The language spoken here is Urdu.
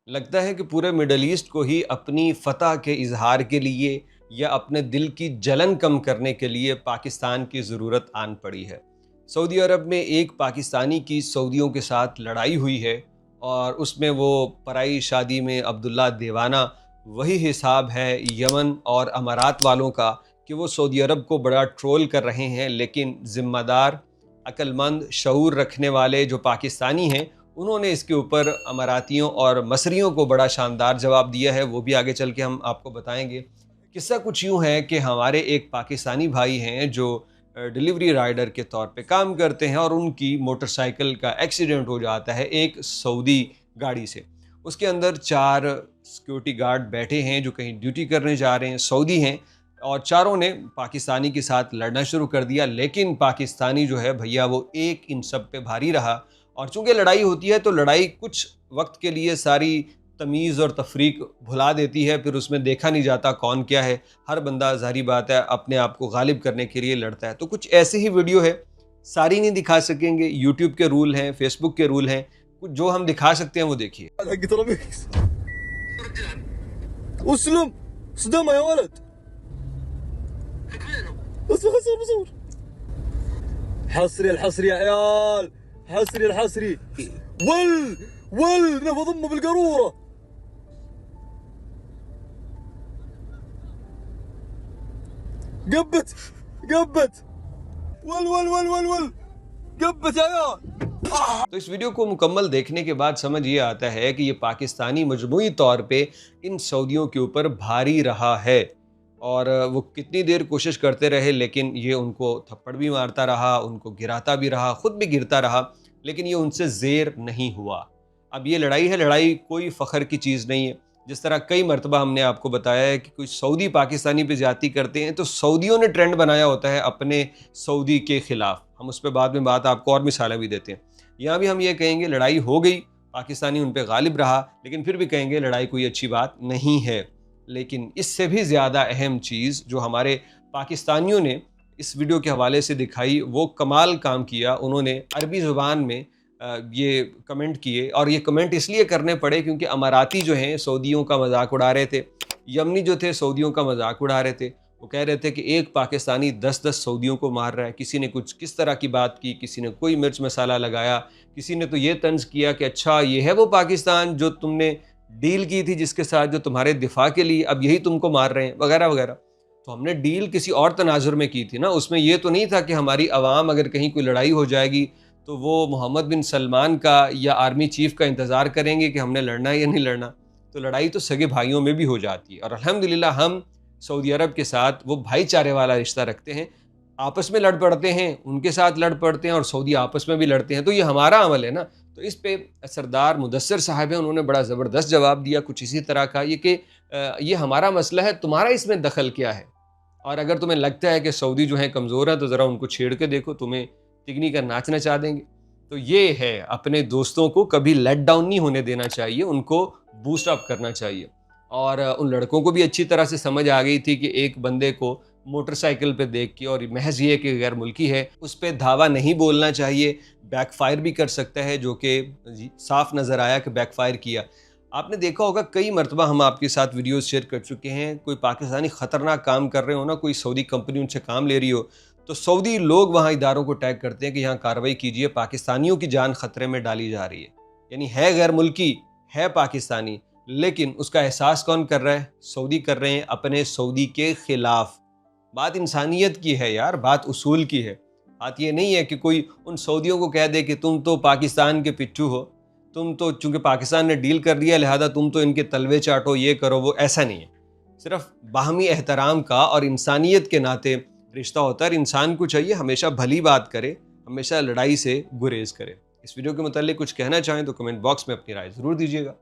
لگتا ہے کہ پورے مڈل ایسٹ کو ہی اپنی فتح کے اظہار کے لیے یا اپنے دل کی جلن کم کرنے کے لیے پاکستان کی ضرورت آن پڑی ہے۔ سعودی عرب میں ایک پاکستانی کی سعودیوں کے ساتھ لڑائی ہوئی ہے اور اس میں وہ پرائی شادی میں عبداللہ دیوانہ، وہی حساب ہے یمن اور امارات والوں کا کہ وہ سعودی عرب کو بڑا ٹرول کر رہے ہیں، لیکن ذمہ دار، عقل مند، شعور رکھنے والے جو پاکستانی ہیں انہوں نے اس کے اوپر اماراتیوں اور مصریوں کو بڑا شاندار جواب دیا ہے، وہ بھی آگے چل کے ہم آپ کو بتائیں گے۔ قصہ کچھ یوں ہے کہ ہمارے ایک پاکستانی بھائی ہیں جو ڈیلیوری رائڈر کے طور پہ کام کرتے ہیں اور ان کی موٹر سائیکل کا ایکسیڈنٹ ہو جاتا ہے ایک سعودی گاڑی سے۔ اس کے اندر 4 سیکیورٹی گارڈ بیٹھے ہیں جو کہیں ڈیوٹی کرنے جا رہے ہیں، سعودی ہیں، اور چاروں نے پاکستانی کے ساتھ لڑنا شروع کر دیا، لیکن پاکستانی جو ہے بھیا وہ ایک ان سب پہ بھاری رہا، اور چونکہ لڑائی ہوتی ہے تو لڑائی کچھ وقت کے لیے ساری تمیز اور تفریق بھلا دیتی ہے، پھر اس میں دیکھا نہیں جاتا کون کیا ہے، ہر بندہ ظاہری بات ہے اپنے آپ کو غالب کرنے کے لیے لڑتا ہے۔ تو کچھ ایسی ہی ویڈیو ہے، ساری نہیں دکھا سکیں گے، یوٹیوب کے رول ہیں، فیس بک کے رول ہیں، کچھ جو ہم دکھا سکتے ہیں وہ دیکھیے۔ اسلم صدام يا ولد بصور حصري الحصري يا عيال حصري الحصري ول بضمه بالقاروره قبت ول قبت يا عيال۔ تو اس ویڈیو کو مکمل دیکھنے کے بعد سمجھ یہ آتا ہے کہ یہ پاکستانی مجموعی طور پہ ان سعودیوں کے اوپر بھاری رہا ہے، اور وہ کتنی دیر کوشش کرتے رہے لیکن یہ ان کو تھپڑ بھی مارتا رہا، ان کو گراتا بھی رہا، خود بھی گرتا رہا، لیکن یہ ان سے زیر نہیں ہوا۔ اب یہ لڑائی ہے، لڑائی کوئی فخر کی چیز نہیں ہے۔ جس طرح کئی مرتبہ ہم نے آپ کو بتایا ہے کہ کوئی سعودی پاکستانی پہ زیادتی کرتے ہیں تو سعودیوں نے ٹرینڈ بنایا ہوتا ہے اپنے سعودی کے خلاف، ہم اس پہ بعد میں بات آپ کو اور مثالیں بھی دیتے ہیں۔ یہاں بھی ہم یہ کہیں گے لڑائی ہو گئی، پاکستانی ان پہ غالب رہا، لیکن پھر بھی کہیں گے لڑائی کوئی اچھی بات نہیں ہے۔ لیکن اس سے بھی زیادہ اہم چیز جو ہمارے پاکستانیوں نے اس ویڈیو کے حوالے سے دکھائی، وہ کمال کام کیا۔ انہوں نے عربی زبان میں یہ کمنٹ کیے، اور یہ کمنٹ اس لیے کرنے پڑے کیونکہ اماراتی جو ہیں سعودیوں کا مذاق اڑا رہے تھے، یمنی جو تھے سعودیوں کا مذاق اڑا رہے تھے۔ وہ کہہ رہے تھے کہ ایک پاکستانی 10 سعودیوں کو مار رہا ہے، کسی نے کچھ کس طرح کی بات کی، کسی نے کوئی مرچ مسالہ لگایا، کسی نے تو یہ طنز کیا کہ اچھا یہ ہے وہ پاکستان جو تم نے ڈیل کی تھی، جس کے ساتھ جو تمہارے دفاع کے لیے اب یہی تم کو مار رہے ہیں، وغیرہ وغیرہ۔ تو ہم نے ڈیل کسی اور تناظر میں کی تھی نا، اس میں یہ تو نہیں تھا کہ ہماری عوام اگر کہیں کوئی لڑائی ہو جائے گی تو وہ محمد بن سلمان کا یا آرمی چیف کا انتظار کریں گے کہ ہم نے لڑنا ہے یا نہیں لڑنا۔ تو لڑائی تو سگے بھائیوں میں بھی ہو جاتی ہے، اور الحمدللہ ہم سعودی عرب کے ساتھ وہ بھائی چارے والا رشتہ رکھتے ہیں، آپس میں لڑ پڑتے ہیں، ان کے ساتھ لڑ پڑتے ہیں، اور سعودی آپس میں بھی لڑتے ہیں، تو یہ ہمارا عمل ہے نا۔ تو اس پہ سردار مدثر صاحب ہیں، انہوں نے بڑا زبردست جواب دیا کچھ اسی طرح کا، یہ کہ یہ ہمارا مسئلہ ہے، تمہارا اس میں دخل کیا ہے؟ اور اگر تمہیں لگتا ہے کہ سعودی جو ہیں کمزور ہیں تو ذرا ان کو چھیڑ کے دیکھو، تمہیں تگنی کا ناچ نچا دیں گے۔ تو یہ ہے، اپنے دوستوں کو کبھی لیٹ ڈاؤن نہیں ہونے دینا چاہیے، ان کو بوسٹ اپ کرنا چاہیے۔ اور ان لڑکوں کو بھی اچھی طرح سے سمجھ آ گئی تھی کہ ایک بندے کو موٹر سائیکل پہ دیکھ کے، اور محض یہ کہ غیر ملکی ہے، اس پہ دھاوا نہیں بولنا چاہیے، بیک فائر بھی کر سکتا ہے، جو کہ صاف نظر آیا کہ بیک فائر کیا۔ آپ نے دیکھا ہوگا کئی مرتبہ ہم آپ کے ساتھ ویڈیوز شیئر کر چکے ہیں، کوئی پاکستانی خطرناک کام کر رہے ہو نا، کوئی سعودی کمپنی ان سے کام لے رہی ہو، تو سعودی لوگ وہاں اداروں کو ٹیگ کرتے ہیں کہ یہاں کارروائی کیجئے، پاکستانیوں کی جان خطرے میں ڈالی جا رہی ہے۔ یعنی ہے غیر ملکی، ہے پاکستانی، لیکن اس کا احساس کون کر رہا ہے؟ سعودی کر رہے ہیں اپنے سعودی کے خلاف۔ بات انسانیت کی ہے یار، بات اصول کی ہے۔ بات یہ نہیں ہے کہ کوئی ان سعودیوں کو کہہ دے کہ تم تو پاکستان کے پٹھو ہو، تم تو چونکہ پاکستان نے ڈیل کر دیا لہذا تم تو ان کے تلوے چاٹو، یہ کرو وہ، ایسا نہیں ہے۔ صرف باہمی احترام کا اور انسانیت کے ناطے رشتہ ہوتا ہے، اور انسان کو چاہیے ہمیشہ بھلی بات کرے، ہمیشہ لڑائی سے گریز کرے۔ اس ویڈیو کے متعلق کچھ کہنا چاہیں تو کمنٹ باکس میں اپنی رائے ضرور دیجیے گا۔